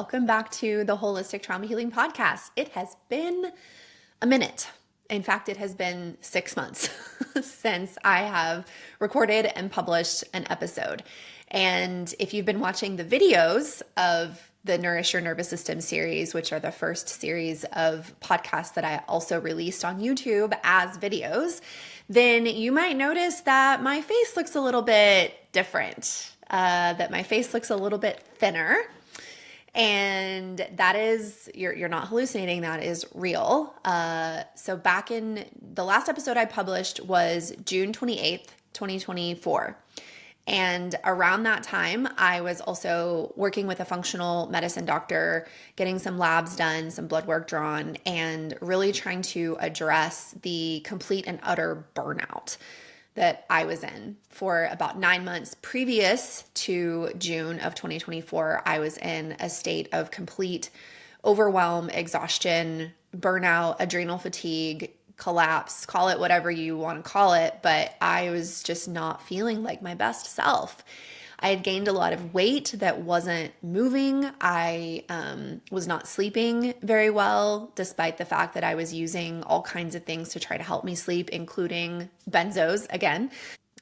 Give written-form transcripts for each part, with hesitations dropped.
welcome back to the Holistic Trauma Healing Podcast. It has been a minute. In fact, it has been 6 months since I have recorded and published an episode. And if you've been watching the videos of the Nourish Your Nervous System series, which are the first series of podcasts that I also released on YouTube as videos, then you might notice that my face looks a little bit different, that my face looks a little bit thinner. And that is, you're not hallucinating, that is real. So back in the last episode I published was June 28th, 2024. And around that time, I was also working with a functional medicine doctor, getting some labs done, some blood work drawn, and really trying to address the complete and utter burnout that I was in. For about 9 months previous to June of 2024, I was in a state of complete overwhelm, exhaustion, burnout, adrenal fatigue, collapse, call it whatever you want to call it, but I was just not feeling like my best self. I had gained a lot of weight that wasn't moving. I was not sleeping very well, despite the fact that I was using all kinds of things to try to help me sleep, including benzos again.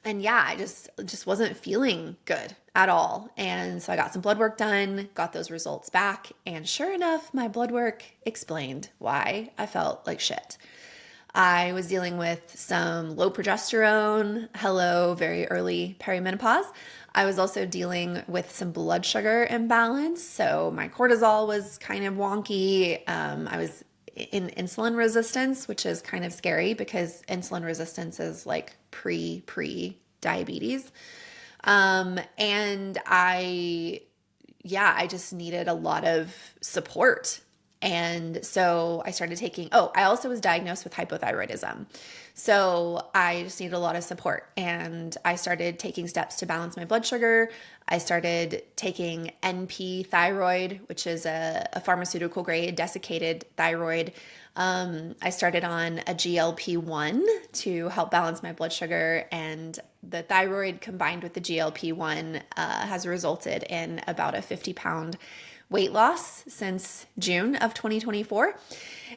And yeah, I just wasn't feeling good at all. And so I got some blood work done, got those results back, and sure enough, my blood work explained why I felt like shit. I was dealing with some low progesterone, very early perimenopause. I was also dealing with some blood sugar imbalance. So my cortisol was kind of wonky. I was in insulin resistance, which is kind of scary because insulin resistance is like pre-diabetes. And I just needed a lot of support. And so I started taking, I also was diagnosed with hypothyroidism. So I just needed a lot of support. And I started taking steps to balance my blood sugar. I started taking NP thyroid, which is a pharmaceutical grade desiccated thyroid. I started on a GLP-1 to help balance my blood sugar. And the thyroid combined with the GLP-1 has resulted in about a 50-pound weight loss since June of 2024.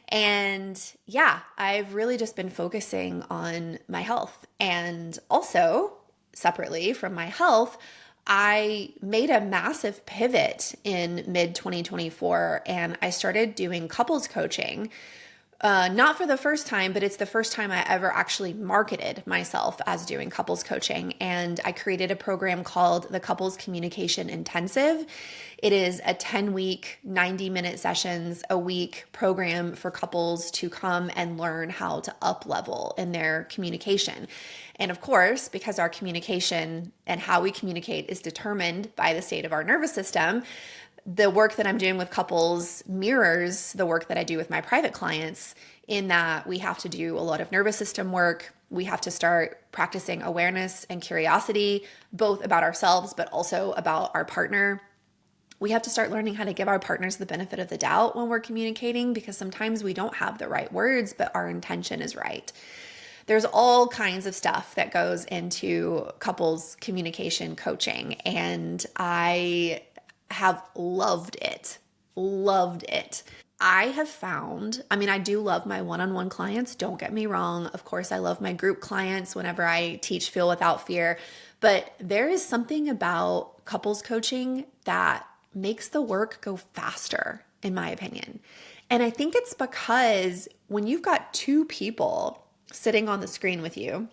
And yeah, I've really just been focusing on my health. And also, separately from my health, I made a massive pivot in mid 2024 and I started doing couples coaching. Not for the first time, but it's the first time I ever actually marketed myself as doing couples coaching. And I created a program called the Couples Communication Intensive. It is a 10-week, 90-minute sessions a week program for couples to come and learn how to up-level in their communication. And of course, because our communication and how we communicate is determined by the state of our nervous system, the work that I'm doing with couples mirrors the work that I do with my private clients in that we have to do a lot of nervous system work. We have to start practicing awareness and curiosity, both about ourselves, but also about our partner. We have to start learning how to give our partners the benefit of the doubt when we're communicating because sometimes we don't have the right words, but our intention is right. There's all kinds of stuff that goes into couples communication coaching, and I have loved it. I have found, I do love my one-on-one clients. Don't get me wrong. Of course, I love my group clients whenever I teach Feel Without Fear, but there is something about couples coaching that makes the work go faster, in my opinion. And I think it's because when you've got two people sitting on the screen with you,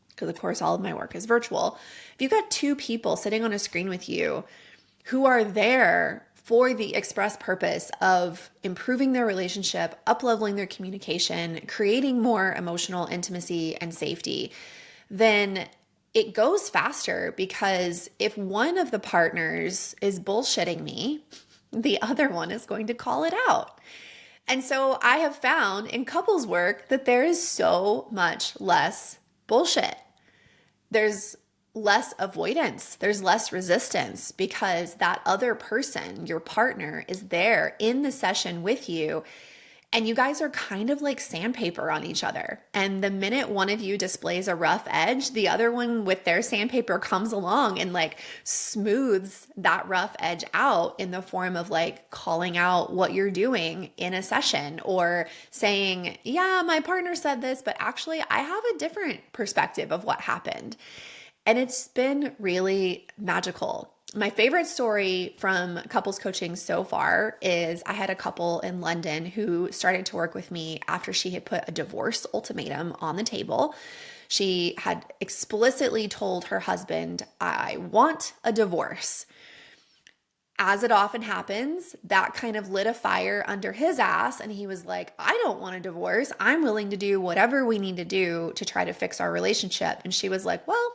because of course all of my work is virtual, if you've got two people sitting on a screen with you who are there for the express purpose of improving their relationship, up-leveling their communication, creating more emotional intimacy and safety, then it goes faster because if one of the partners is bullshitting me, the other one is going to call it out. And so I have found in couples work that there is so much less bullshit. There's less avoidance, there's less resistance because that other person, your partner, is there in the session with you And you guys are kind of like sandpaper on each other. And the minute one of you displays a rough edge, the other one with their sandpaper comes along and like smooths that rough edge out in the form of like calling out what you're doing in a session or saying, yeah, my partner said this, but actually I have a different perspective of what happened. And it's been really magical. My favorite story from couples coaching so far is I had a couple in London who started to work with me after she had put a divorce ultimatum on the table. She had explicitly told her husband, I want a divorce. As it often happens, that kind of lit a fire under his ass. And he was like, I don't want a divorce. I'm willing to do whatever we need to do to try to fix our relationship. And she was like, well,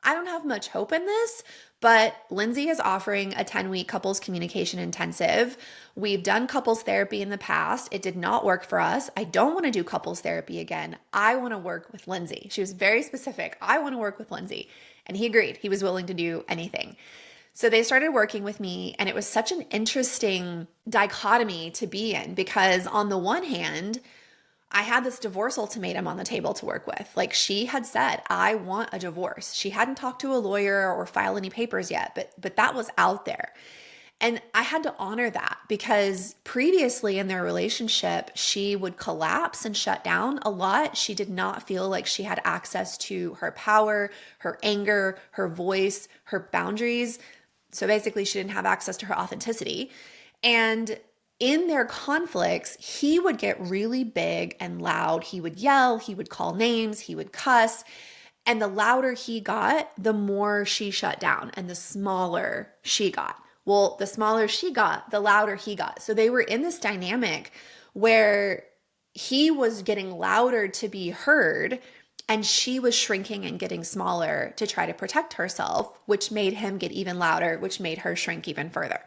I don't have much hope in this, but Lindsey is offering a 10-week couples communication intensive. We've done couples therapy in the past. It did not work for us. I don't want to do couples therapy again. I want to work with Lindsey. She was very specific. I want to work with Lindsey. And he agreed. He was willing to do anything. So they started working with me, and it was such an interesting dichotomy to be in because on the one hand, I had this divorce ultimatum on the table to work with. Like she had said, I want a divorce. She hadn't talked to a lawyer or filed any papers yet, but that was out there. And I had to honor that because previously in their relationship, she would collapse and shut down a lot. She did not feel like she had access to her power, her anger, her voice, her boundaries. So basically, she didn't have access to her authenticity. And in their conflicts, he would get really big and loud. He would yell, he would call names, he would cuss. And the louder he got, the more she shut down and the smaller she got. Well, the smaller she got, the louder he got. So they were in this dynamic where he was getting louder to be heard and she was shrinking and getting smaller to try to protect herself, which made him get even louder, which made her shrink even further.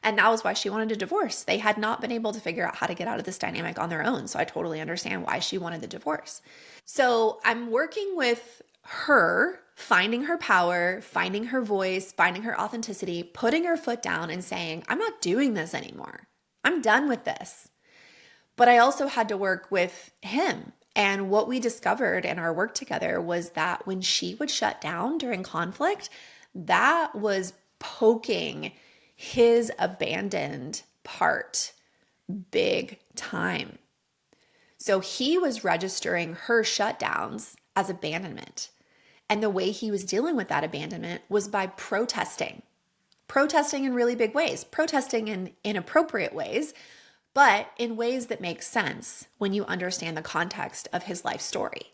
And that was why she wanted a divorce. They had not been able to figure out how to get out of this dynamic on their own. So I totally understand why she wanted the divorce. So I'm working with her, finding her power, finding her voice, finding her authenticity, putting her foot down and saying, I'm not doing this anymore. I'm done with this. But I also had to work with him. And what we discovered in our work together was that when she would shut down during conflict, that was poking his abandoned part big time. So he was registering her shutdowns as abandonment. And the way he was dealing with that abandonment was by protesting in really big ways, protesting in inappropriate ways, but in ways that make sense when you understand the context of his life story.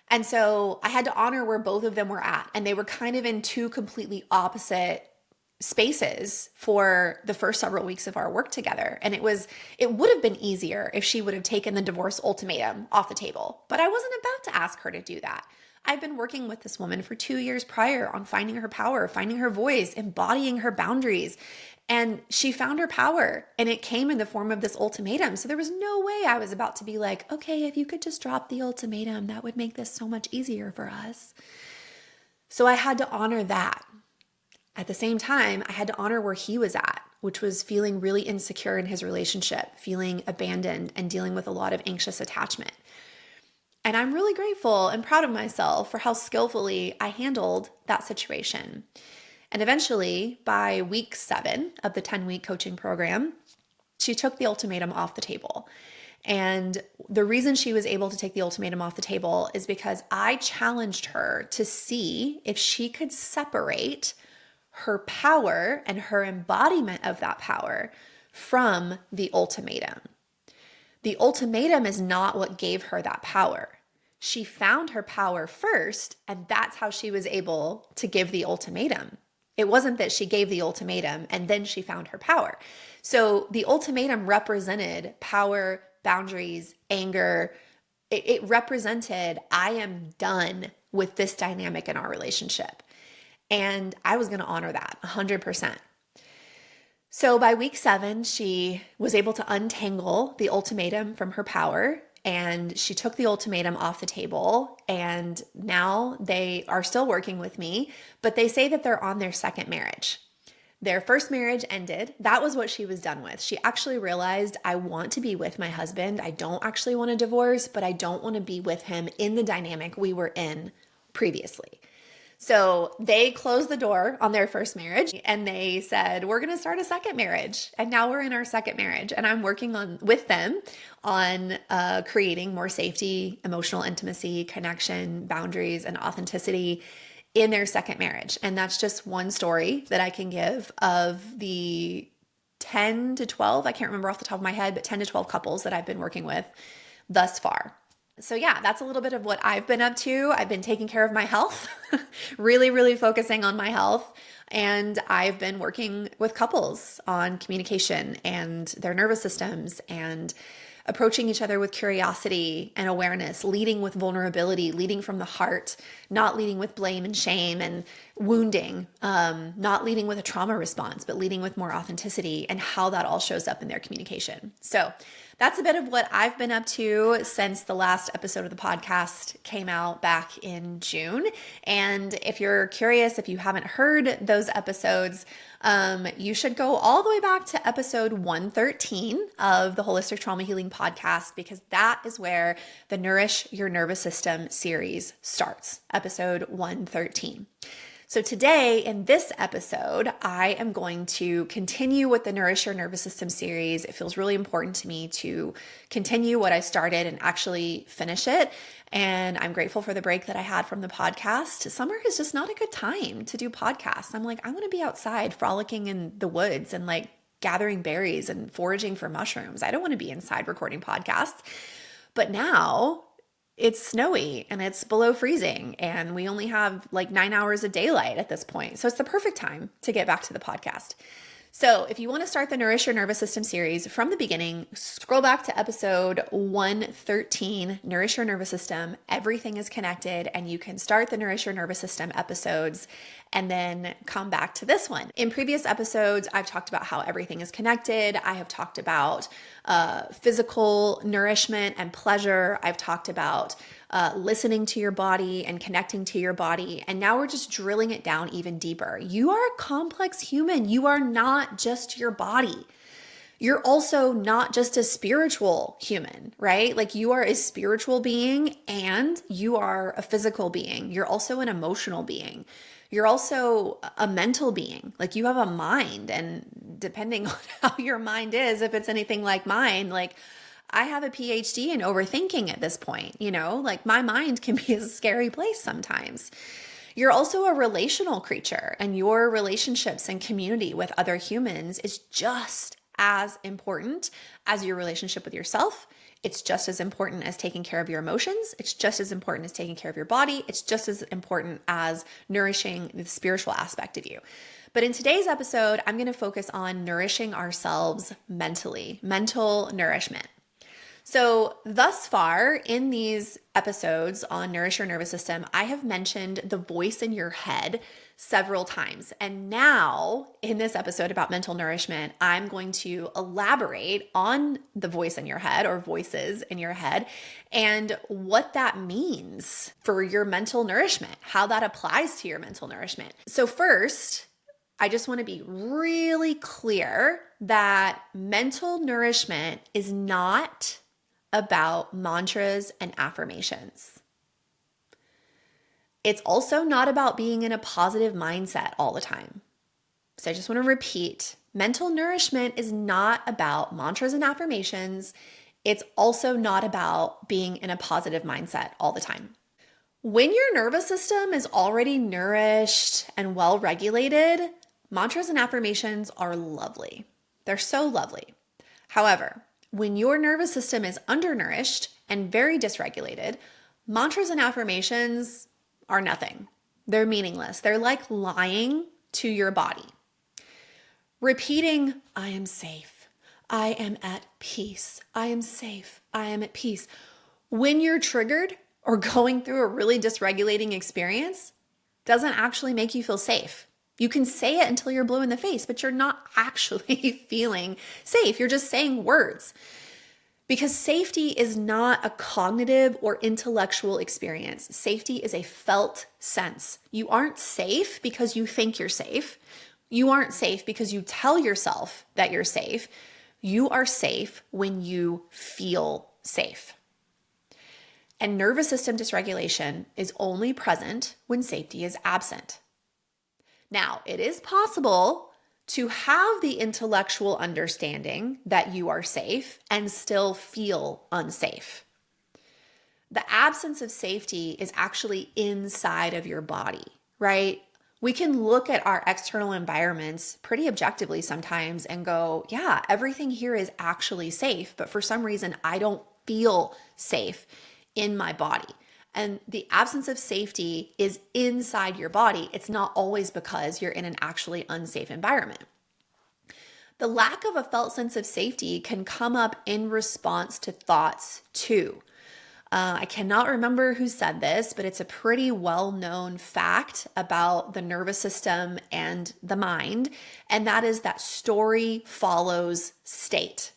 And so I had to honor where both of them were at. And they were kind of in two completely opposite spaces for the first several weeks of our work together. And it would have been easier if she would have taken the divorce ultimatum off the table, but I wasn't about to ask her to do that. I've been working with this woman for 2 years prior on finding her power, finding her voice, embodying her boundaries. And she found her power and it came in the form of this ultimatum. So there was no way I was about to be like, okay, if you could just drop the ultimatum, that would make this so much easier for us. So I had to honor that. At the same time, I had to honor where he was at, which was feeling really insecure in his relationship, feeling abandoned and dealing with a lot of anxious attachment. And I'm really grateful and proud of myself for how skillfully I handled that situation. And eventually, by week 7 of the 10-week coaching program, she took the ultimatum off the table. And the reason she was able to take the ultimatum off the table is because I challenged her to see if she could separate her power and her embodiment of that power from the ultimatum. The ultimatum is not what gave her that power. She found her power first, and that's how she was able to give the ultimatum. It wasn't that she gave the ultimatum and then she found her power. So the ultimatum represented power, boundaries, anger. It represented, I am done with this dynamic in our relationship. And I was going to honor that 100%. So by week 7, she was able to untangle the ultimatum from her power, and she took the ultimatum off the table. And now they are still working with me, but they say that they're on their second marriage. Their first marriage ended. That was what she was done with. She actually realized, I want to be with my husband. I don't actually want a divorce, but I don't want to be with him in the dynamic we were in previously. So they closed the door on their first marriage and they said, we're going to start a second marriage. And now we're in our second marriage. And I'm working with them on creating more safety, emotional intimacy, connection, boundaries, and authenticity in their second marriage. And that's just one story that I can give of the 10 to 12, I can't remember off the top of my head, but 10 to 12 couples that I've been working with thus far. So yeah, that's a little bit of what I've been up to. I've been taking care of my health, really, really focusing on my health. And I've been working with couples on communication and their nervous systems and approaching each other with curiosity and awareness, leading with vulnerability, leading from the heart, not leading with blame and shame and wounding, not leading with a trauma response, but leading with more authenticity and how that all shows up in their communication. So that's a bit of what I've been up to since the last episode of the podcast came out back in June. And if you're curious, if you haven't heard those episodes, you should go all the way back to episode 113 of the Holistic Trauma Healing Podcast, because that is where the Nourish Your Nervous System series starts, episode 113. So today in this episode, I am going to continue with the Nourish Your Nervous System series. It feels really important to me to continue what I started and actually finish it. And I'm grateful for the break that I had from the podcast. Summer is just not a good time to do podcasts. I'm like, I want to be outside frolicking in the woods and like gathering berries and foraging for mushrooms. I don't want to be inside recording podcasts. But now it's snowy and it's below freezing and we only have like 9 hours of daylight at this point. So it's the perfect time to get back to the podcast. So if you want to start the Nourish Your Nervous System series from the beginning, scroll back to episode 113, Nourish Your Nervous System. Everything is connected and you can start the Nourish Your Nervous System episodes and then come back to this one. In previous episodes, I've talked about how everything is connected. I have talked about physical nourishment and pleasure. I've talked about listening to your body and connecting to your body. And now we're just drilling it down even deeper. You are a complex human. You are not just your body. You're also not just a spiritual human, right? Like you are a spiritual being and you are a physical being. You're also an emotional being. You're also a mental being. Like you have a mind, and depending on how your mind is, if it's anything like mine, like I have a PhD in overthinking at this point, like my mind can be a scary place sometimes. You're also a relational creature, and your relationships and community with other humans is just as important as your relationship with yourself. It's just as important as taking care of your emotions. It's just as important as taking care of your body. It's just as important as nourishing the spiritual aspect of you. But in today's episode, I'm going to focus on nourishing ourselves mentally, mental nourishment. So thus far in these episodes on Nourish Your Nervous System, I have mentioned the voice in your head several times. And now in this episode about mental nourishment, I'm going to elaborate on the voice in your head or voices in your head and what that means for your mental nourishment, how that applies to your mental nourishment. So first, I just want to be really clear that mental nourishment is not about mantras and affirmations. It's also not about being in a positive mindset all the time. So I just want to repeat, mental nourishment is not about mantras and affirmations. It's also not about being in a positive mindset all the time. When your nervous system is already nourished and well regulated, mantras and affirmations are lovely. They're so lovely. However, when your nervous system is undernourished and very dysregulated, mantras and affirmations are nothing. They're meaningless. They're like lying to your body. Repeating, I am safe. I am at peace. I am safe. I am at peace. When you're triggered or going through a really dysregulating experience, doesn't actually make you feel safe. You can say it until you're blue in the face, but you're not actually feeling safe. You're just saying words. Because safety is not a cognitive or intellectual experience. Safety is a felt sense. You aren't safe because you think you're safe. You aren't safe because you tell yourself that you're safe. You are safe when you feel safe. And nervous system dysregulation is only present when safety is absent. Now, it is possible to have the intellectual understanding that you are safe and still feel unsafe. The absence of safety is actually inside of your body, right? We can look at our external environments pretty objectively sometimes and go, yeah, everything here is actually safe, but for some reason, I don't feel safe in my body. And the absence of safety is inside your body. It's not always because you're in an actually unsafe environment. The lack of a felt sense of safety can come up in response to thoughts too. I cannot remember who said this, but it's a pretty well-known fact about the nervous system and the mind, and that is that story follows state.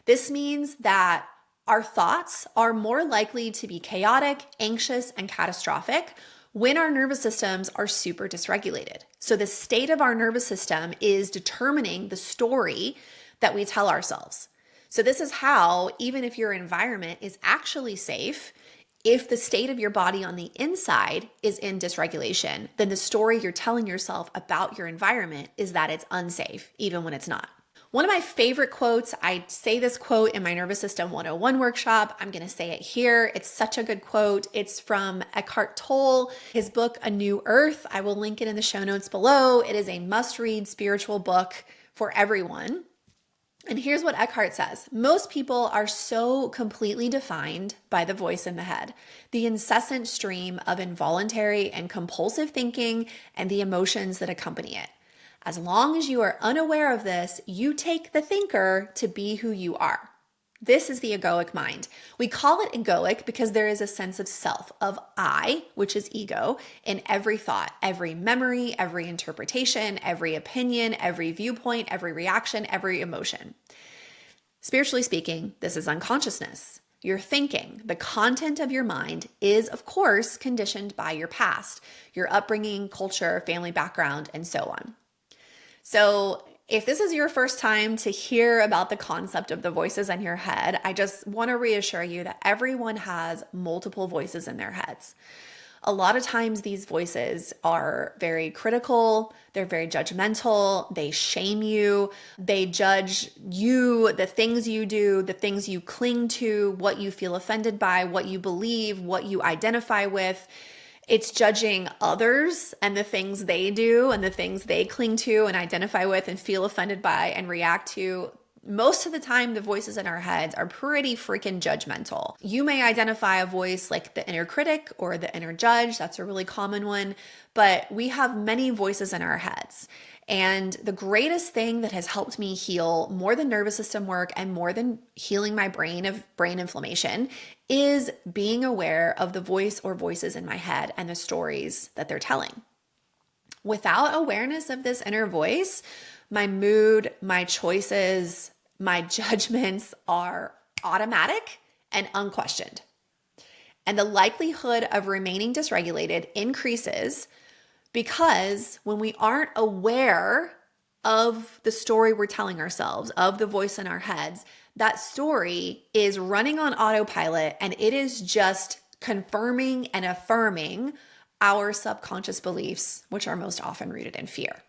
This means that our thoughts are more likely to be chaotic, anxious, and catastrophic when our nervous systems are super dysregulated. So the state of our nervous system is determining the story that we tell ourselves. So this is how, even if your environment is actually safe, if the state of your body on the inside is in dysregulation, then the story you're telling yourself about your environment is that it's unsafe, even when it's not. One of my favorite quotes, I say this quote in my Nervous System 101 workshop. I'm going to say it here. It's such a good quote. It's from Eckhart Tolle, his book, A New Earth. I will link it in the show notes below. It is a must-read spiritual book for everyone. And here's what Eckhart says. Most people are so completely defined by the voice in the head, the incessant stream of involuntary and compulsive thinking and the emotions that accompany it. As long as you are unaware of this, you take the thinker to be who you are. This is the egoic mind. We call it egoic because there is a sense of self, of I, which is ego, in every thought, every memory, every interpretation, every opinion, every viewpoint, every reaction, every emotion. Spiritually speaking, this is unconsciousness. Your thinking, the content of your mind is, of course, conditioned by your past, your upbringing, culture, family background, and so on. So if this is your first time to hear about the concept of the voices in your head, I just want to reassure you that everyone has multiple voices in their heads. A lot of times these voices are very critical, they're very judgmental, they shame you, they judge you, the things you do, the things you cling to, what you feel offended by, what you believe, what you identify with. It's judging others and the things they do and the things they cling to and identify with and feel offended by and react to. Most of the time, the voices in our heads are pretty freaking judgmental. You may identify a voice like the inner critic or the inner judge. That's a really common one. But we have many voices in our heads. And the greatest thing that has helped me heal more than nervous system work and more than healing my brain of brain inflammation is being aware of the voice or voices in my head and the stories that they're telling. Without awareness of this inner voice, my mood, my choices, my judgments are automatic and unquestioned. And the likelihood of remaining dysregulated increases because when we aren't aware of the story we're telling ourselves, of the voice in our heads, that story is running on autopilot and it is just confirming and affirming our subconscious beliefs, which are most often rooted in fear.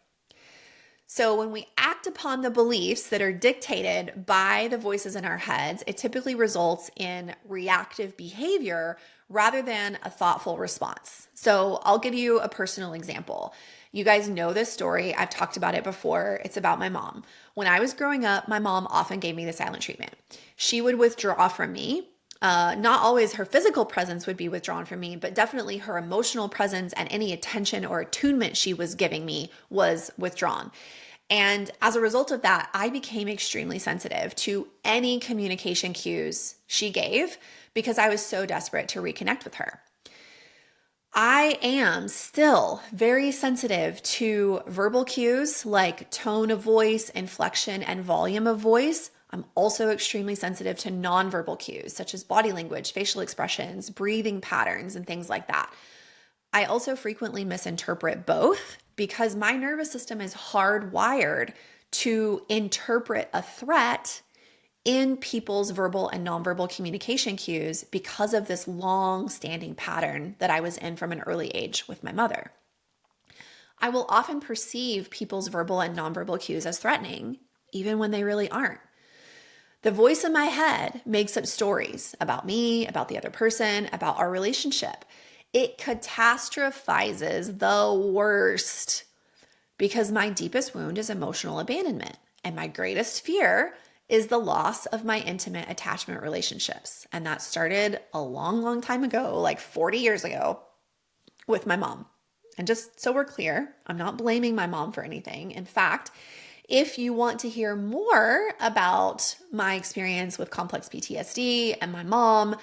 So when we act upon the beliefs that are dictated by the voices in our heads, it typically results in reactive behavior rather than a thoughtful response. So I'll give you a personal example. You guys know this story. I've talked about it before. It's about my mom. When I was growing up, my mom often gave me the silent treatment. She would withdraw from me. Not always her physical presence would be withdrawn from me, but definitely her emotional presence and any attention or attunement she was giving me was withdrawn. And as a result of that, I became extremely sensitive to any communication cues she gave because I was so desperate to reconnect with her. I am still very sensitive to verbal cues like tone of voice, inflection, and volume of voice. I'm also extremely sensitive to nonverbal cues such as body language, facial expressions, breathing patterns, and things like that. I also frequently misinterpret both because my nervous system is hardwired to interpret a threat in people's verbal and nonverbal communication cues because of this long-standing pattern that I was in from an early age with my mother. I will often perceive people's verbal and nonverbal cues as threatening, even when they really aren't. The voice in my head makes up stories about me, about the other person, about our relationship. It catastrophizes the worst because my deepest wound is emotional abandonment, and my greatest fear is the loss of my intimate attachment relationships. And that started a long, long time ago, like 40 years ago, with my mom. And just so we're clear, I'm not blaming my mom for anything. In fact, if you want to hear more about my experience with complex PTSD and my mom,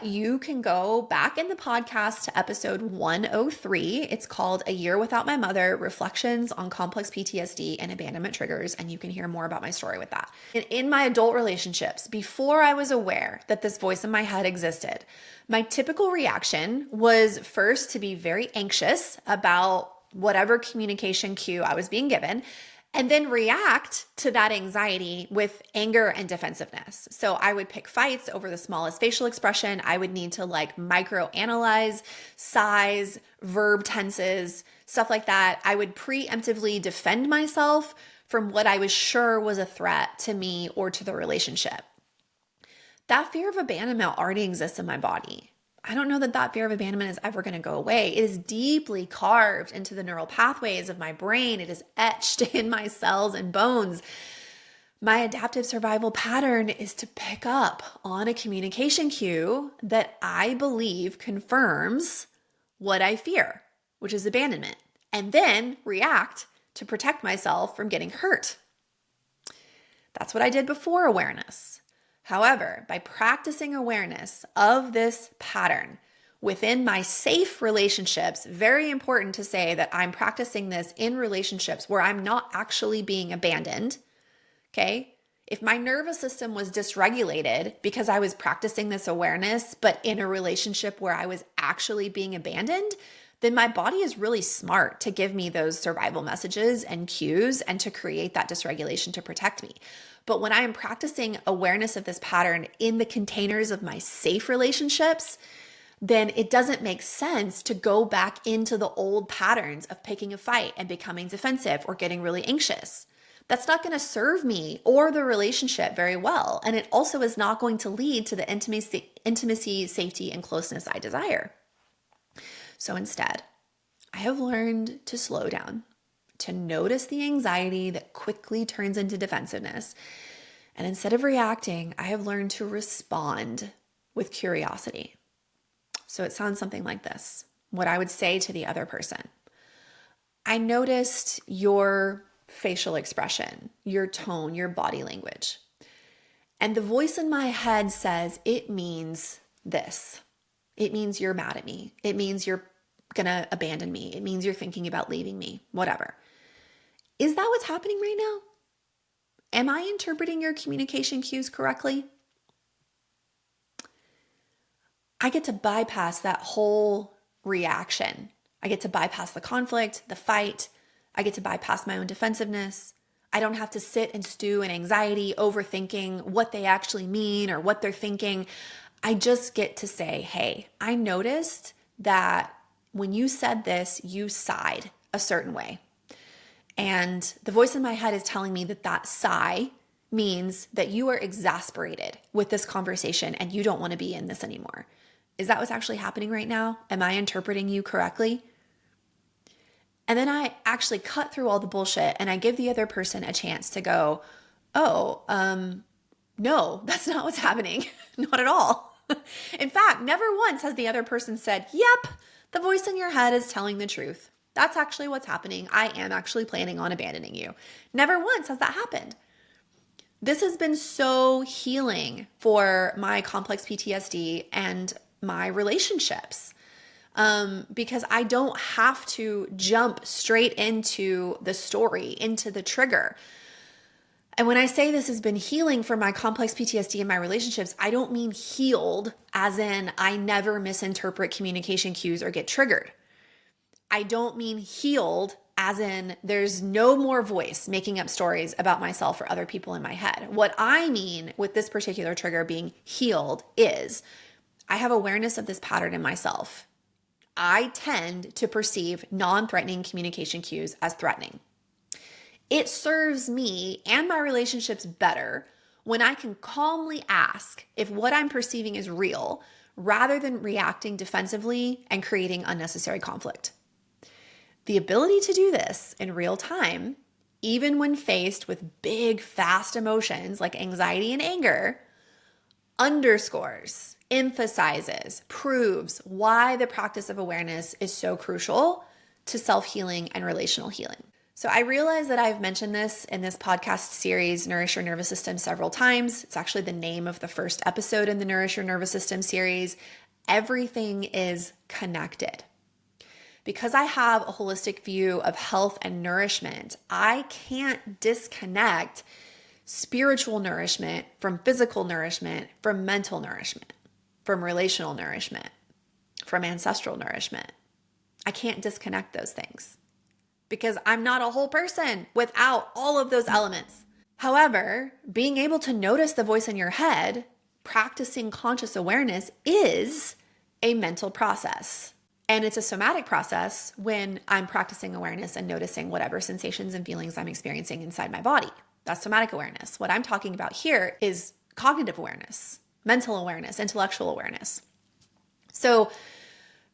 you can go back in the podcast to episode 103. It's called A Year Without My Mother, Reflections on Complex PTSD and Abandonment Triggers, and you can hear more about my story with that. And in my adult relationships, before I was aware that this voice in my head existed, my typical reaction was first to be very anxious about whatever communication cue I was being given, and then react to that anxiety with anger and defensiveness. So I would pick fights over the smallest facial expression. I would need to microanalyze size, verb tenses, stuff like that. I would preemptively defend myself from what I was sure was a threat to me or to the relationship. That fear of abandonment already exists in my body. I don't know that fear of abandonment is ever going to go away. It is deeply carved into the neural pathways of my brain. It is etched in my cells and bones. My adaptive survival pattern is to pick up on a communication cue that I believe confirms what I fear, which is abandonment, and then react to protect myself from getting hurt. That's what I did before awareness. However, by practicing awareness of this pattern within my safe relationships, very important to say that I'm practicing this in relationships where I'm not actually being abandoned, okay? If my nervous system was dysregulated because I was practicing this awareness, but in a relationship where I was actually being abandoned, then my body is really smart to give me those survival messages and cues and to create that dysregulation to protect me. But when I am practicing awareness of this pattern in the containers of my safe relationships, then it doesn't make sense to go back into the old patterns of picking a fight and becoming defensive or getting really anxious. That's not going to serve me or the relationship very well. And it also is not going to lead to the intimacy, safety, and closeness I desire. So instead, I have learned to slow down, to notice the anxiety that quickly turns into defensiveness. And instead of reacting, I have learned to respond with curiosity. So it sounds something like this. What I would say to the other person: I noticed your facial expression, your tone, your body language. And the voice in my head says it means this. It means you're mad at me. It means you're going to abandon me. It means you're thinking about leaving me, whatever. Is that what's happening right now? Am I interpreting your communication cues correctly? I get to bypass that whole reaction. I get to bypass the conflict, the fight. I get to bypass my own defensiveness. I don't have to sit and stew in anxiety, overthinking what they actually mean or what they're thinking. I just get to say, hey, I noticed that when you said this, you sighed a certain way. And the voice in my head is telling me that sigh means that you are exasperated with this conversation and you don't want to be in this anymore. Is that what's actually happening right now? Am I interpreting you correctly? And then I actually cut through all the bullshit and I give the other person a chance to go, oh, no, that's not what's happening. Not at all. In fact, never once has the other person said, yep, the voice in your head is telling the truth. That's actually what's happening. I am actually planning on abandoning you. Never once has that happened. This has been so healing for my complex PTSD and my relationships, because I don't have to jump straight into the story, into the trigger. And when I say this has been healing for my complex PTSD and my relationships, I don't mean healed as in I never misinterpret communication cues or get triggered. I don't mean healed as in there's no more voice making up stories about myself or other people in my head. What I mean with this particular trigger being healed is I have awareness of this pattern in myself. I tend to perceive non-threatening communication cues as threatening. It serves me and my relationships better when I can calmly ask if what I'm perceiving is real rather than reacting defensively and creating unnecessary conflict. The ability to do this in real time, even when faced with big, fast emotions like anxiety and anger, underscores, emphasizes, proves why the practice of awareness is so crucial to self-healing and relational healing. So I realize that I've mentioned this in this podcast series, Nourish Your Nervous System, several times. It's actually the name of the first episode in the Nourish Your Nervous System series. Everything is connected. Because I have a holistic view of health and nourishment, I can't disconnect spiritual nourishment from physical nourishment, from mental nourishment, from relational nourishment, from ancestral nourishment. I can't disconnect those things because I'm not a whole person without all of those elements. However, being able to notice the voice in your head, practicing conscious awareness is a mental process. And it's a somatic process when I'm practicing awareness and noticing whatever sensations and feelings I'm experiencing inside my body. That's somatic awareness. What I'm talking about here is cognitive awareness, mental awareness, intellectual awareness. So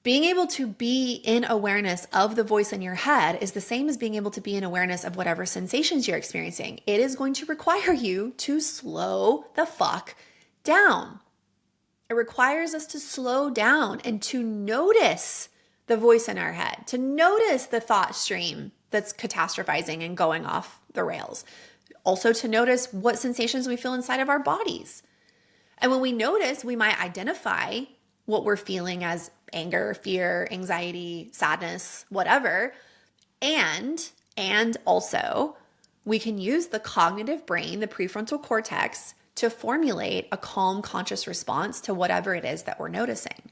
being able to be in awareness of the voice in your head is the same as being able to be in awareness of whatever sensations you're experiencing. It is going to require you to slow the fuck down. It requires us to slow down and to notice the voice in our head, to notice the thought stream that's catastrophizing and going off the rails. Also to notice what sensations we feel inside of our bodies. And when we notice, we might identify what we're feeling as anger, fear, anxiety, sadness, whatever. And also we can use the cognitive brain, the prefrontal cortex, to formulate a calm, conscious response to whatever it is that we're noticing.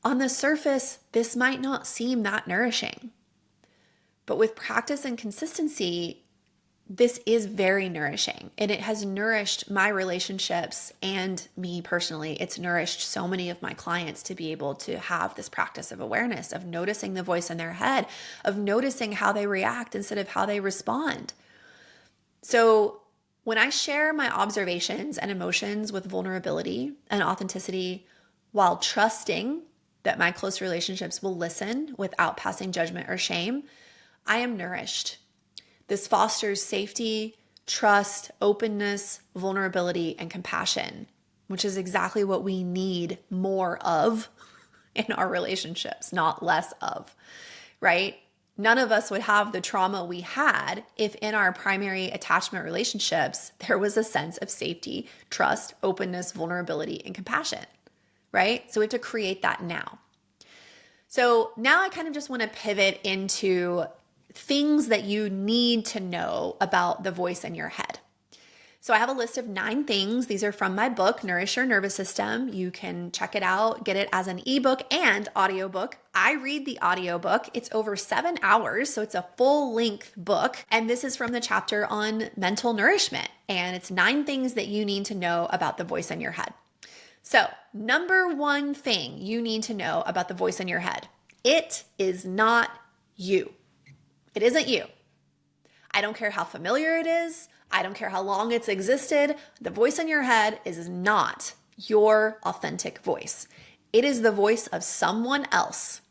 On the surface, this might not seem that nourishing, but with practice and consistency, this is very nourishing, and it has nourished my relationships and me personally. It's nourished so many of my clients to be able to have this practice of awareness, of noticing the voice in their head, of noticing how they react instead of how they respond. So when I share my observations and emotions with vulnerability and authenticity while trusting that my close relationships will listen without passing judgment or shame, I am nourished. This fosters safety, trust, openness, vulnerability, and compassion, which is exactly what we need more of in our relationships, not less of, right? None of us would have the trauma we had if in our primary attachment relationships, there was a sense of safety, trust, openness, vulnerability, and compassion, right? So we have to create that now. So now I kind of just want to pivot into things that you need to know about the voice in your head. So I have a list of 9 things. These are from my book, Nourish Your Nervous System. You can check it out, get it as an ebook and audiobook. I read the audiobook. It's over 7 hours, so it's a full-length book. And this is from the chapter on mental nourishment. And it's 9 things that you need to know about the voice in your head. So, number 1 thing you need to know about the voice in your head. It is not you. It isn't you. I don't care how familiar it is. I don't care how long it's existed. The voice in your head is not your authentic voice. It is the voice of someone else,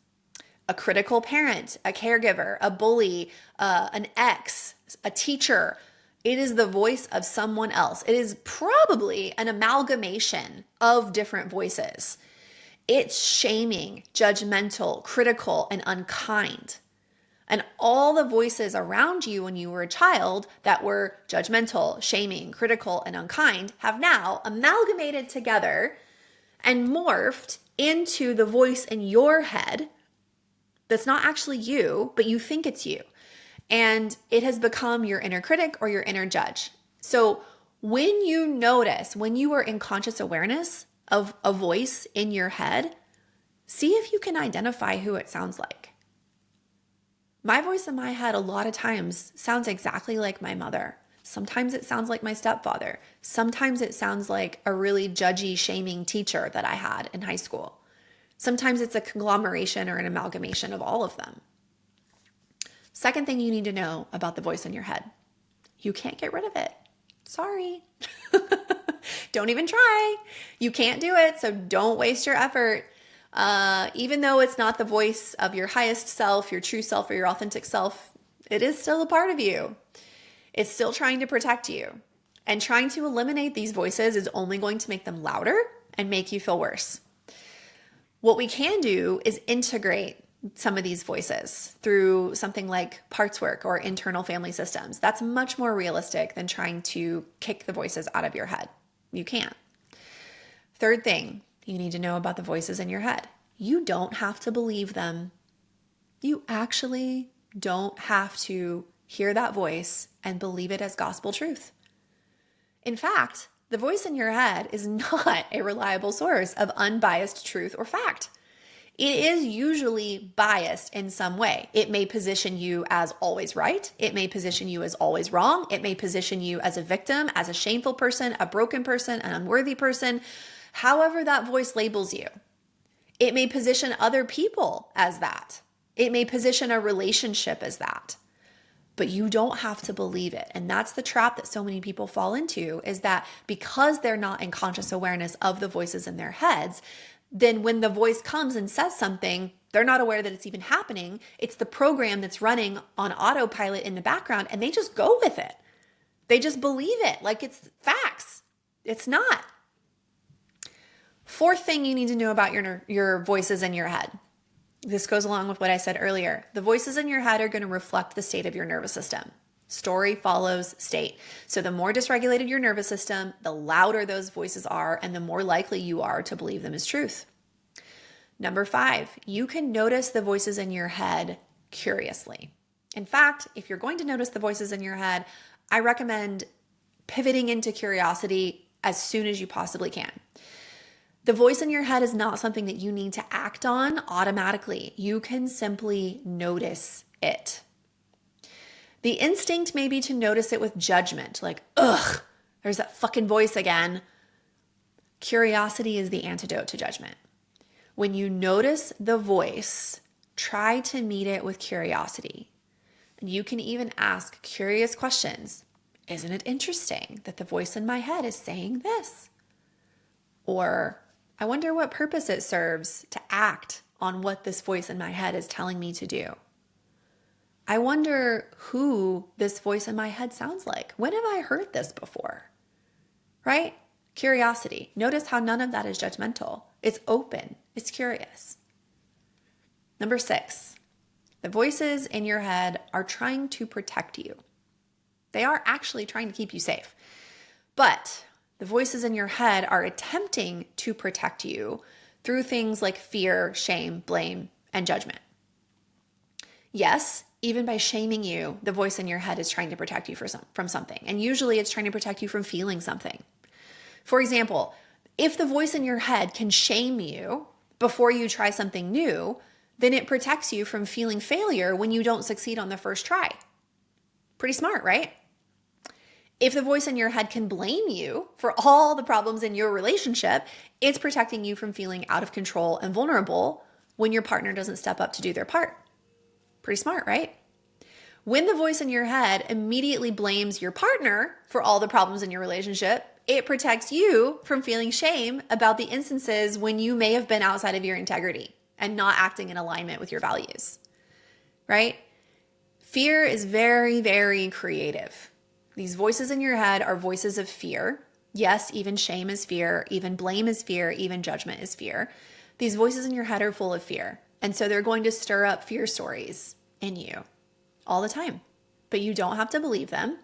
a critical parent, a caregiver, a bully, an ex, a teacher. It is the voice of someone else. It is probably an amalgamation of different voices. It's shaming, judgmental, critical, and unkind. And all the voices around you when you were a child that were judgmental, shaming, critical, and unkind have now amalgamated together and morphed into the voice in your head that's not actually you, but you think it's you. And it has become your inner critic or your inner judge. So when you notice, when you are in conscious awareness of a voice in your head, see if you can identify who it sounds like. My voice in my head a lot of times sounds exactly like my mother. Sometimes it sounds like my stepfather. Sometimes it sounds like a really judgy, shaming teacher that I had in high school. Sometimes it's a conglomeration or an amalgamation of all of them. Second thing you need to know about the voice in your head: you can't get rid of it. Sorry. Don't even try. You can't do it, so don't waste your effort. Even though it's not the voice of your highest self, your true self, or your authentic self, it is still a part of you. It's still trying to protect you. And trying to eliminate these voices is only going to make them louder and make you feel worse. What we can do is integrate some of these voices through something like parts work or internal family systems. That's much more realistic than trying to kick the voices out of your head. You can't. Third thing you need to know about the voices in your head: you don't have to believe them. You actually don't have to hear that voice and believe it as gospel truth. In fact, the voice in your head is not a reliable source of unbiased truth or fact. It is usually biased in some way. It may position you as always right. It may position you as always wrong. It may position you as a victim, as a shameful person, a broken person, an unworthy person, however that voice labels you. It may position other people as that. It may position a relationship as that. But you don't have to believe it. And that's the trap that so many people fall into, is that because they're not in conscious awareness of the voices in their heads, then when the voice comes and says something, they're not aware that it's even happening. It's the program that's running on autopilot in the background, and they just go with it. They just believe it like it's facts. It's not. Fourth thing you need to know about your voices in your head. This goes along with what I said earlier. The voices in your head are going to reflect the state of your nervous system. Story follows state. So the more dysregulated your nervous system, the louder those voices are, and the more likely you are to believe them as truth. Number 5, you can notice the voices in your head curiously. In fact, if you're going to notice the voices in your head, I recommend pivoting into curiosity as soon as you possibly can. The voice in your head is not something that you need to act on automatically. You can simply notice it. The instinct may be to notice it with judgment, like, ugh, there's that fucking voice again. Curiosity is the antidote to judgment. When you notice the voice, try to meet it with curiosity. And you can even ask curious questions. Isn't it interesting that the voice in my head is saying this? Or, I wonder what purpose it serves to act on what this voice in my head is telling me to do. I wonder who this voice in my head sounds like. When have I heard this before? Right? Curiosity. Notice how none of that is judgmental. It's open. It's curious. Number 6, the voices in your head are trying to protect you. They are actually trying to keep you safe. But the voices in your head are attempting to protect you through things like fear, shame, blame, and judgment. Yes, even by shaming you, the voice in your head is trying to protect you from something. And usually it's trying to protect you from feeling something. For example, if the voice in your head can shame you before you try something new, then it protects you from feeling failure when you don't succeed on the first try. Pretty smart, right? If the voice in your head can blame you for all the problems in your relationship, it's protecting you from feeling out of control and vulnerable when your partner doesn't step up to do their part. Pretty smart, right? When the voice in your head immediately blames your partner for all the problems in your relationship, it protects you from feeling shame about the instances when you may have been outside of your integrity and not acting in alignment with your values, right? Fear is very, very creative. These voices in your head are voices of fear. Yes, even shame is fear, even blame is fear, even judgment is fear. These voices in your head are full of fear. And so they're going to stir up fear stories in you all the time. But you don't have to believe them.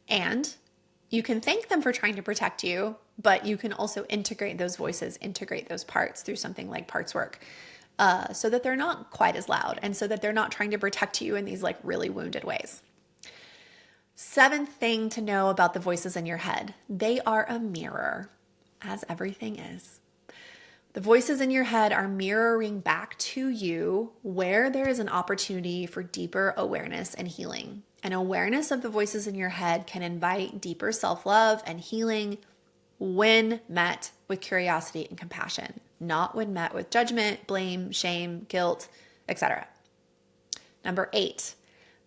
And you can thank them for trying to protect you, but you can also integrate those voices, integrate those parts through something like parts work, so that they're not quite as loud and so that they're not trying to protect you in these like really wounded ways. 7th thing to know about the voices in your head: they are a mirror, as everything is. The voices in your head are mirroring back to you where there is an opportunity for deeper awareness and healing. And awareness of the voices in your head can invite deeper self-love and healing when met with curiosity and compassion, not when met with judgment, blame, shame, guilt, etc. Number 8,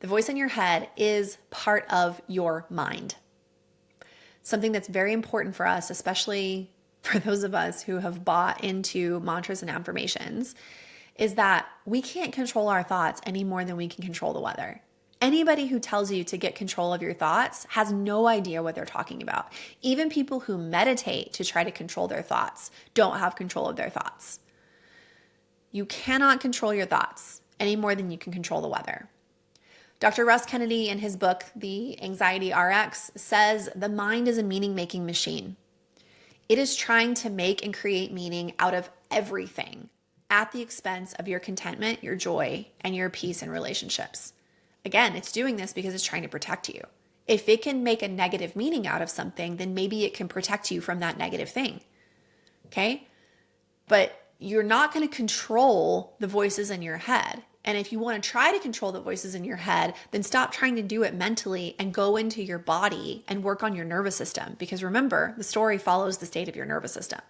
the voice in your head is part of your mind. Something that's very important for us, especially for those of us who have bought into mantras and affirmations, is that we can't control our thoughts any more than we can control the weather. Anybody who tells you to get control of your thoughts has no idea what they're talking about. Even people who meditate to try to control their thoughts don't have control of their thoughts. You cannot control your thoughts any more than you can control the weather. Dr. Russ Kennedy, in his book, The Anxiety RX, says the mind is a meaning-making machine. It is trying to make and create meaning out of everything at the expense of your contentment, your joy, and your peace in relationships. Again, it's doing this because it's trying to protect you. If it can make a negative meaning out of something, then maybe it can protect you from that negative thing. Okay? But you're not going to control the voices in your head. And if you want to try to control the voices in your head, then stop trying to do it mentally and go into your body and work on your nervous system. Because remember, the story follows the state of your nervous system.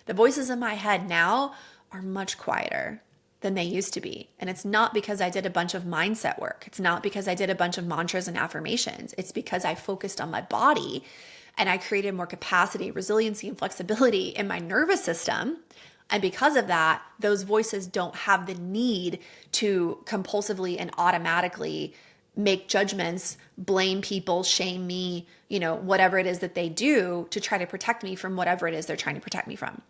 The voices in my head now are much quieter than they used to be. And it's not because I did a bunch of mindset work. It's not because I did a bunch of mantras and affirmations. It's because I focused on my body and I created more capacity, resiliency, and flexibility in my nervous system. And because of that, those voices don't have the need to compulsively and automatically make judgments, blame people, shame me, whatever it is that they do to try to protect me from whatever it is they're trying to protect me from.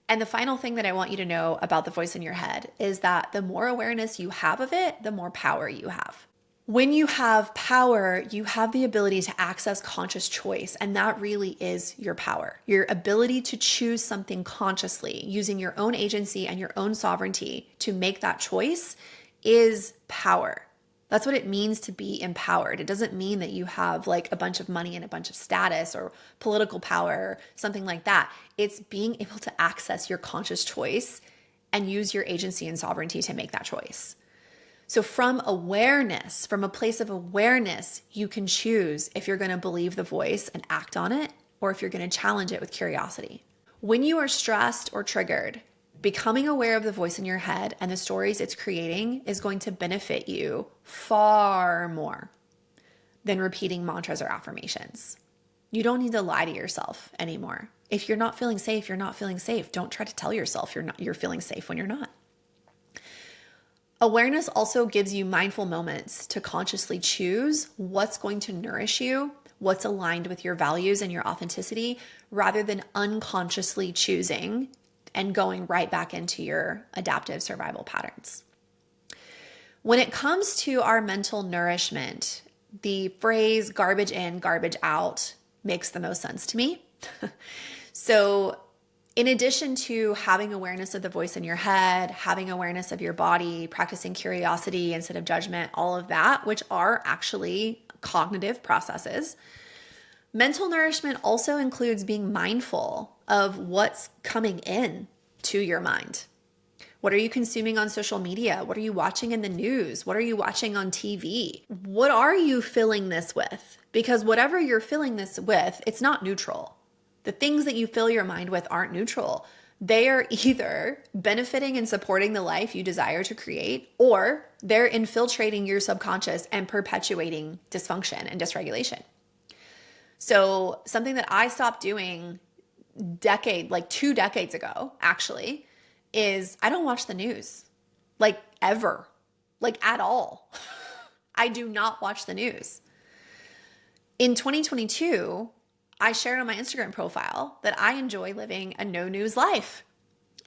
And the final thing that I want you to know about the voice in your head is that the more awareness you have of it, the more power you have. When you have power, you have the ability to access conscious choice, and that really is your power. Your ability to choose something consciously, using your own agency and your own sovereignty to make that choice is power. That's what it means to be empowered. It doesn't mean that you have like a bunch of money and a bunch of status or political power or something like that. It's being able to access your conscious choice and use your agency and sovereignty to make that choice. So from awareness, from a place of awareness, you can choose if you're going to believe the voice and act on it, or if you're going to challenge it with curiosity. When you are stressed or triggered, becoming aware of the voice in your head and the stories it's creating is going to benefit you far more than repeating mantras or affirmations. You don't need to lie to yourself anymore. If you're not feeling safe, you're not feeling safe. Don't try to tell yourself you're feeling safe when you're not. Awareness also gives you mindful moments to consciously choose what's going to nourish you, what's aligned with your values and your authenticity, rather than unconsciously choosing and going right back into your adaptive survival patterns. When it comes to our mental nourishment, the phrase garbage in, garbage out makes the most sense to me. So in addition to having awareness of the voice in your head, having awareness of your body, practicing curiosity instead of judgment, all of that, which are actually cognitive processes, mental nourishment also includes being mindful of what's coming in to your mind. What are you consuming on social media? What are you watching in the news? What are you watching on TV? What are you filling this with? Because whatever you're filling this with, it's not neutral. The things that you fill your mind with aren't neutral. They are either benefiting and supporting the life you desire to create, or they're infiltrating your subconscious and perpetuating dysfunction and dysregulation. So something that I stopped doing 2 decades ago, actually, is I don't watch the news, ever, at all. I do not watch the news. In 2022, I shared on my Instagram profile that I enjoy living a no news life.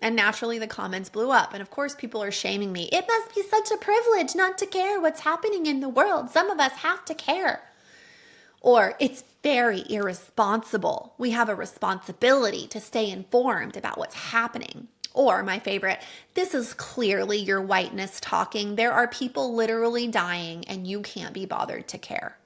And naturally the comments blew up. And of course people are shaming me. It must be such a privilege not to care what's happening in the world. Some of us have to care. Or it's very irresponsible. We have a responsibility to stay informed about what's happening. Or my favorite, this is clearly your whiteness talking. There are people literally dying and you can't be bothered to care.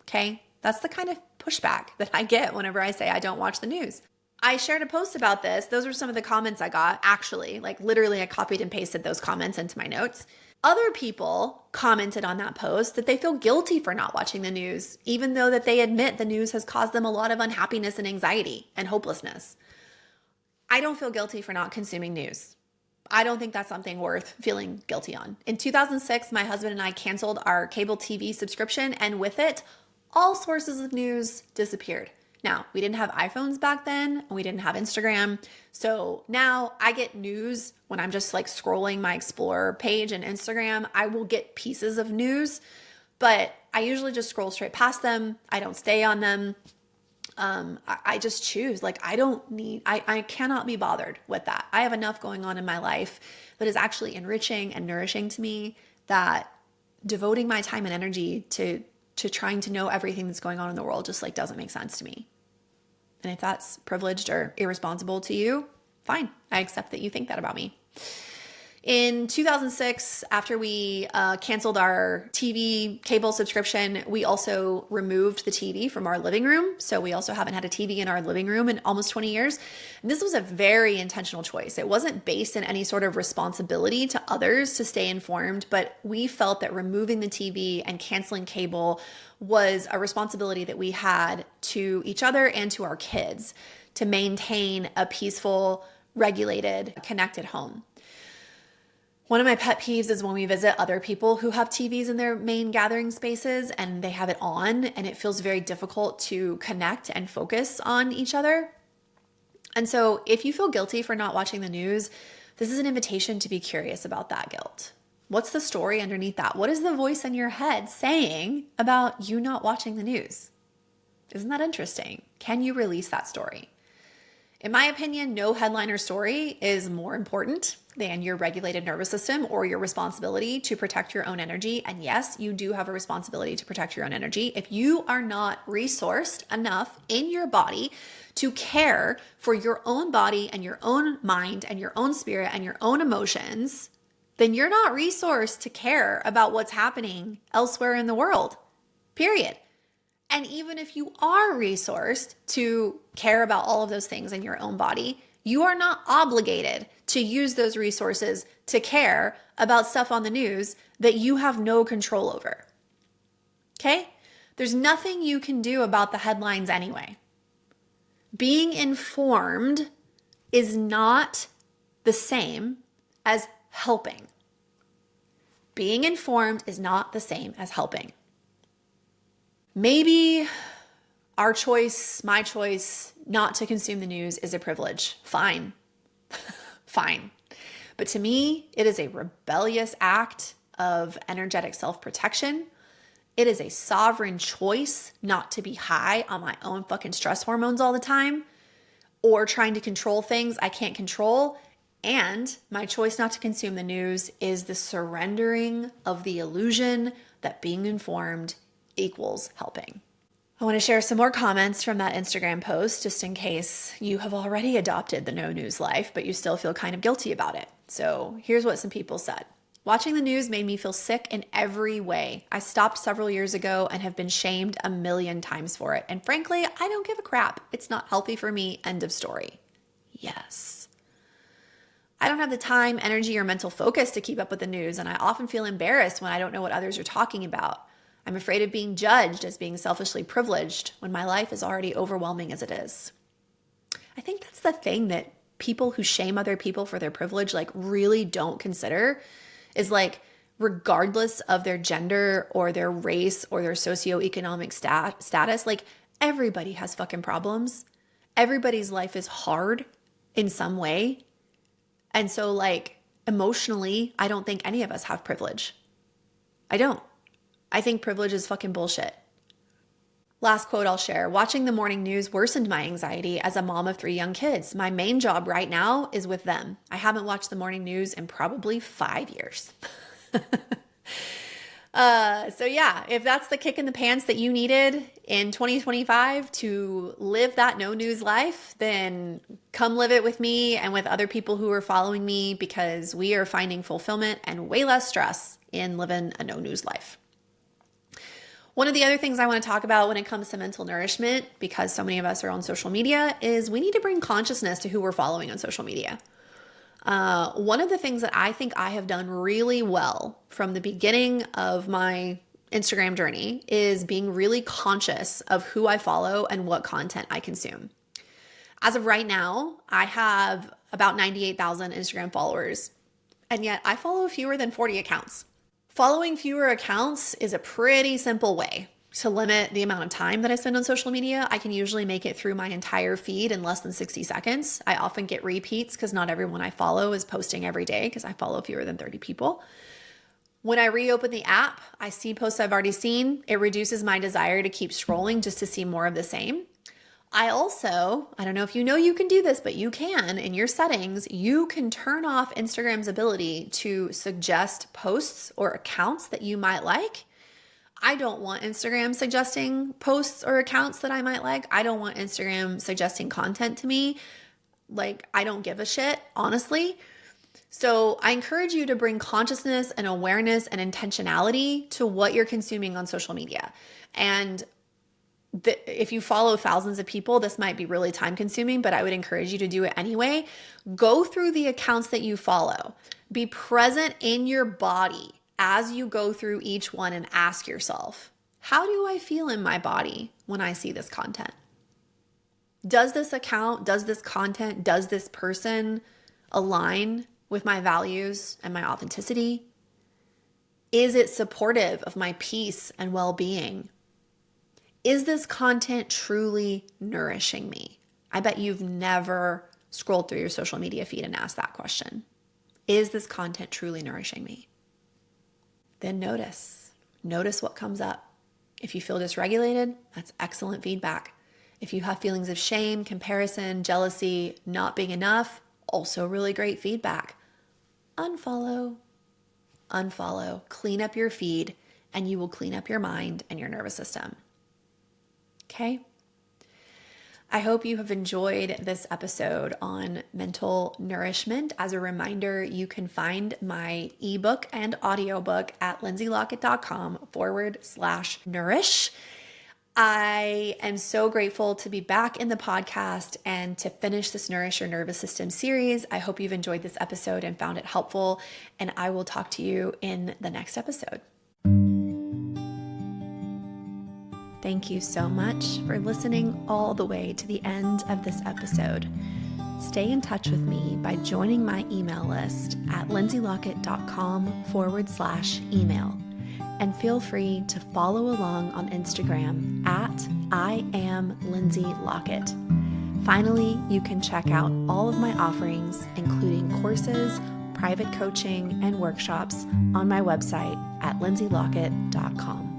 Okay? That's the kind of pushback that I get whenever I say I don't watch the news. I shared a post about this. Those were some of the comments I got, actually. Like literally, I copied and pasted those comments into my notes. Other people commented on that post that they feel guilty for not watching the news, even though that they admit the news has caused them a lot of unhappiness and anxiety and hopelessness. I don't feel guilty for not consuming news. I don't think that's something worth feeling guilty on. In 2006, my husband and I canceled our cable TV subscription, and with it, all sources of news disappeared. Now, we didn't have iPhones back then, and we didn't have Instagram. So now I get news when I'm just like scrolling my Explorer page and Instagram. I will get pieces of news, but I usually just scroll straight past them. I don't stay on them. I just choose. Like, I cannot be bothered with that. I have enough going on in my life that is actually enriching and nourishing to me, that devoting my time and energy to trying to know everything that's going on in the world just like doesn't make sense to me. And if that's privileged or irresponsible to you, fine. I accept that you think that about me. In 2006, after we canceled our TV cable subscription, we also removed the TV from our living room. So we also haven't had a TV in our living room in almost 20 years. And this was a very intentional choice. It wasn't based in any sort of responsibility to others to stay informed, but we felt that removing the TV and canceling cable was a responsibility that we had to each other and to our kids to maintain a peaceful, regulated, connected home. One of my pet peeves is when we visit other people who have TVs in their main gathering spaces and they have it on, and it feels very difficult to connect and focus on each other. And so if you feel guilty for not watching the news, this is an invitation to be curious about that guilt. What's the story underneath that? What is the voice in your head saying about you not watching the news? Isn't that interesting? Can you release that story? In my opinion, no headline or story is more important than your regulated nervous system or your responsibility to protect your own energy. And yes, you do have a responsibility to protect your own energy. If you are not resourced enough in your body to care for your own body and your own mind and your own spirit and your own emotions, then you're not resourced to care about what's happening elsewhere in the world, period. And even if you are resourced to care about all of those things in your own body, you are not obligated to use those resources to care about stuff on the news that you have no control over. Okay? There's nothing you can do about the headlines anyway. Being informed is not the same as helping. Being informed is not the same as helping. Maybe our choice, my choice, not to consume the news is a privilege. Fine. Fine. But to me, it is a rebellious act of energetic self-protection. It is a sovereign choice not to be high on my own fucking stress hormones all the time or trying to control things I can't control. And my choice not to consume the news is the surrendering of the illusion that being informed equals helping. I want to share some more comments from that Instagram post just in case you have already adopted the no news life, but you still feel kind of guilty about it. So here's what some people said. Watching the news made me feel sick in every way. I stopped several years ago and have been shamed a million times for it. And frankly, I don't give a crap. It's not healthy for me. End of story. Yes. I don't have the time, energy, or mental focus to keep up with the news, and I often feel embarrassed when I don't know what others are talking about. I'm afraid of being judged as being selfishly privileged when my life is already overwhelming as it is. I think that's the thing that people who shame other people for their privilege like really don't consider is like, regardless of their gender or their race or their socioeconomic status, like everybody has fucking problems. Everybody's life is hard in some way. And so like emotionally, I don't think any of us have privilege. I don't. I think privilege is fucking bullshit. Last quote I'll share. Watching the morning news worsened my anxiety as a mom of 3 young kids. My main job right now is with them. I haven't watched the morning news in probably 5 years. So yeah, if that's the kick in the pants that you needed in 2025 to live that no news life, then come live it with me and with other people who are following me, because we are finding fulfillment and way less stress in living a no news life. One of the other things I want to talk about when it comes to mental nourishment, because so many of us are on social media, is we need to bring consciousness to who we're following on social media. One of the things that I think I have done really well from the beginning of my Instagram journey is being really conscious of who I follow and what content I consume. As of right now, I have about 98,000 Instagram followers, and yet I follow fewer than 40 accounts. Following fewer accounts is a pretty simple way to limit the amount of time that I spend on social media. I can usually make it through my entire feed in less than 60 seconds. I often get repeats because not everyone I follow is posting every day because I follow fewer than 30 people. When I reopen the app, I see posts I've already seen. It reduces my desire to keep scrolling just to see more of the same. I don't know if you know you can do this, but you can. In your settings, you can turn off Instagram's ability to suggest posts or accounts that you might like. I don't want Instagram suggesting posts or accounts that I might like. I don't want Instagram suggesting content to me. Like, I don't give a shit, honestly. So I encourage you to bring consciousness and awareness and intentionality to what you're consuming on social media. And if you follow thousands of people, this might be really time consuming, but I would encourage you to do it anyway. Go through the accounts that you follow. Be present in your body as you go through each one and ask yourself, how do I feel in my body when I see this content? Does this account, does this content, does this person align with my values and my authenticity? Is it supportive of my peace and well-being? Is this content truly nourishing me? I bet you've never scrolled through your social media feed and asked that question. Is this content truly nourishing me? Then notice what comes up. If you feel dysregulated, that's excellent feedback. If you have feelings of shame, comparison, jealousy, not being enough, also really great feedback. Unfollow, clean up your feed, and you will clean up your mind and your nervous system. Okay? I hope you have enjoyed this episode on mental nourishment. As a reminder, you can find my ebook and audiobook at lindseylockett.com/nourish. I am so grateful to be back in the podcast and to finish this Nourish Your Nervous System series. I hope you've enjoyed this episode and found it helpful, and I will talk to you in the next episode. Thank you so much for listening all the way to the end of this episode. Stay in touch with me by joining my email list at lindseylockett.com/email. And feel free to follow along on Instagram at I am Lindsey Lockett. Finally, you can check out all of my offerings, including courses, private coaching, and workshops on my website at lindseylockett.com.